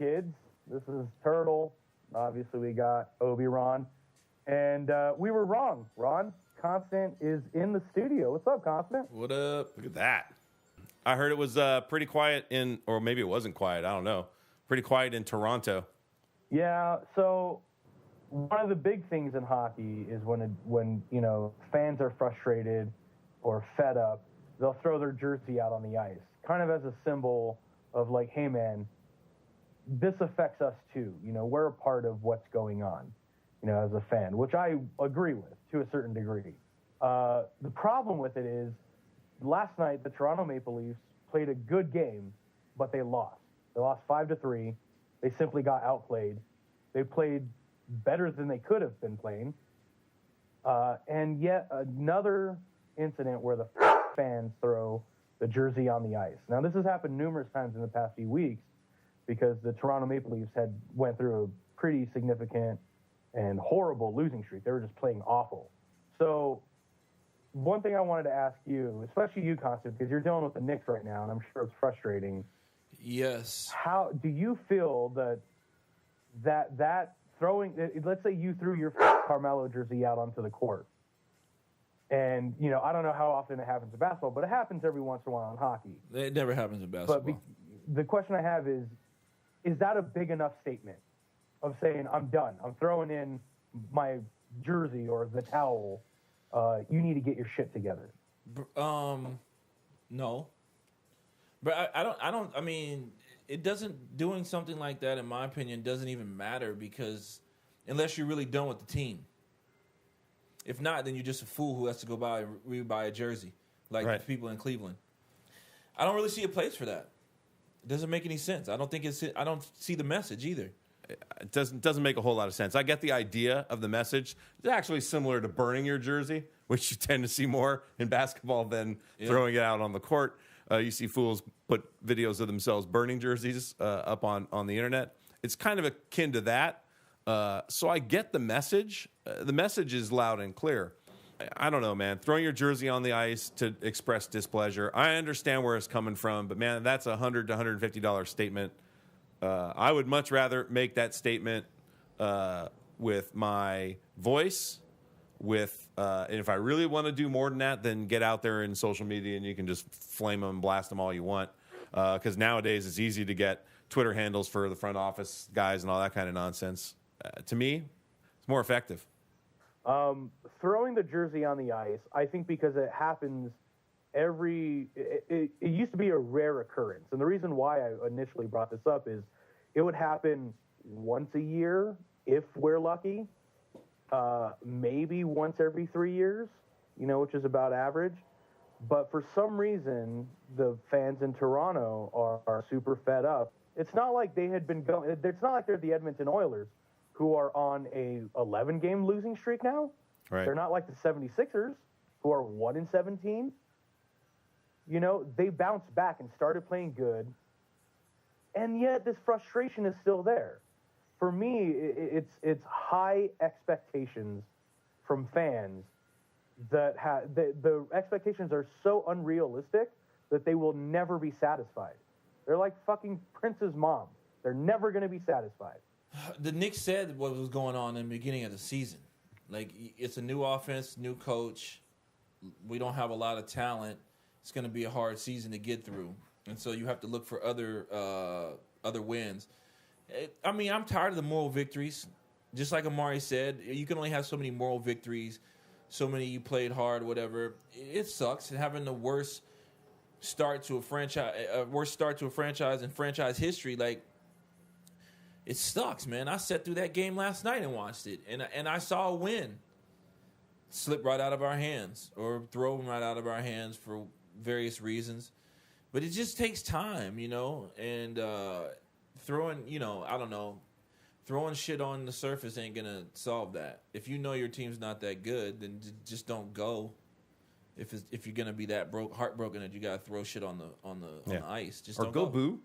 kids? This is Turtle. Obviously, we got Obi-Ron. And we were wrong, Ron. Constant is in the studio. What's up, Constant? What up? Look at that. I heard it was pretty quiet or maybe it wasn't quiet. I don't know. Pretty quiet in Toronto. Yeah, so one of the big things in hockey is when fans are frustrated or fed up, they'll throw their jersey out on the ice, kind of as a symbol of like, hey, man, this affects us too. We're a part of what's going on, as a fan, which I agree with to a certain degree. The problem with it is last night, the Toronto Maple Leafs played a good game, but they lost. They lost 5-3. They simply got outplayed. They played better than they could have been playing. And yet another incident where the fans throw the jersey on the ice. Now, this has happened numerous times in the past few weeks because the Toronto Maple Leafs went through a pretty significant and horrible losing streak. They were just playing awful. So one thing I wanted to ask you, especially you, Constant, because you're dealing with the Knicks right now, and I'm sure it's frustrating. Yes. How do you feel that throwing, let's say you threw your Carmelo jersey out onto the court, and, I don't know how often it happens in basketball, but it happens every once in a while in hockey. It never happens in basketball. But the question I have is that a big enough statement of saying, I'm done, I'm throwing in my jersey or the towel, you need to get your shit together? No. But I mean, it doesn't, doing something like that, in my opinion, doesn't even matter because unless you're really done with the team. If not, then you're just a fool who has to go buy a jersey, like the people in Cleveland. I don't really see a place for that. It doesn't make any sense. I don't see the message either. It doesn't make a whole lot of sense. I get the idea of the message. It's actually similar to burning your jersey, which you tend to see more in basketball than throwing it out on the court. You see fools put videos of themselves burning jerseys up on the internet. It's kind of akin to that. So I get the message. The message is loud and clear. I don't know, man. Throwing your jersey on the ice to express displeasure. I understand where it's coming from, but, man, that's a $100 to $150 statement. I would much rather make that statement with my voice, and if I really want to do more than that, then get out there in social media and you can just flame them, blast them all you want. Because nowadays it's easy to get Twitter handles for the front office guys and all that kind of nonsense. To me, it's more effective. Throwing the jersey on the ice, I think because it happens it used to be a rare occurrence. And the reason why I initially brought this up is it would happen once a year if we're lucky, maybe once every 3 years, which is about average. But for some reason, the fans in Toronto are super fed up. It's not like they had been going. It's not like they're the Edmonton Oilers, who are on a 11-game losing streak now. Right. They're not like the 76ers, who are 1-17. They bounced back and started playing good, and yet this frustration is still there. For me, it's high expectations from fans that the expectations are so unrealistic that they will never be satisfied. They're like fucking Prince's mom. They're never going to be satisfied. The Knicks said what was going on in the beginning of the season. Like, it's a new offense, new coach. We don't have a lot of talent. It's going to be a hard season to get through. And so you have to look for other wins. I'm tired of the moral victories. Just like Amari said, you can only have so many moral victories, so many you played hard, whatever. It sucks having the worst start to a franchise in franchise history. Like, it sucks, man. I sat through that game last night and watched it, and I saw a win slip right out of our hands or throw them right out of our hands for various reasons. But it just takes time, and throwing shit on the surface ain't going to solve that. If you know your team's not that good, then just don't go. If you're going to be that heartbroken that you got to throw shit on the ice, just don't go boo.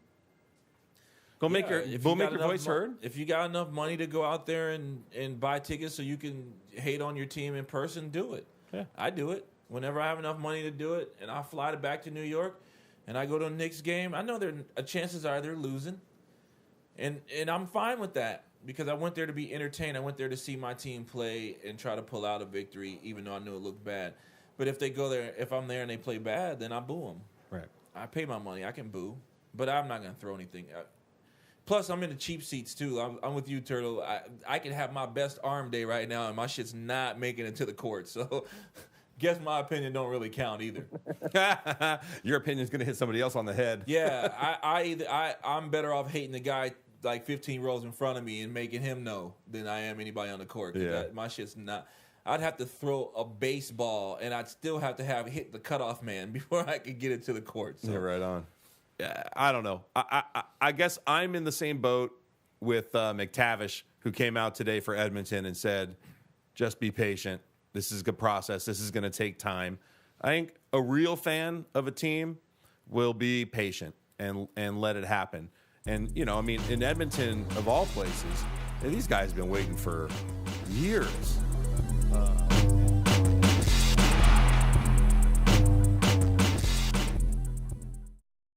Go make your voice heard. If you got enough money to go out there and buy tickets so you can hate on your team in person, do it. Yeah. I do it. Whenever I have enough money to do it, and I fly back to New York, and I go to a Knicks game, I know chances are they're losing. And I'm fine with that because I went there to be entertained. I went there to see my team play and try to pull out a victory, even though I knew it looked bad. But if I'm there and they play bad, then I boo them. Right. I pay my money. I can boo, but I'm not going to throw anything. Plus, I'm in the cheap seats, too. I'm with you, Turtle. I can have my best arm day right now, and my shit's not making it to the court. So, guess my opinion don't really count either. Your opinion's going to hit somebody else on the head. Yeah, I'm better off hating the guy like 15 rows in front of me and making him know than I am anybody on the court. Yeah. My shit's not. I'd have to throw a baseball, and I'd still have to have hit the cutoff man before I could get it to the court. So. Yeah, right on. Yeah, I don't know. I guess I'm in the same boat with McTavish, who came out today for Edmonton and said, just be patient. This is a good process. This is going to take time. I think a real fan of a team will be patient and let it happen. And, you know, I mean, in Edmonton, of all places, these guys have been waiting for years.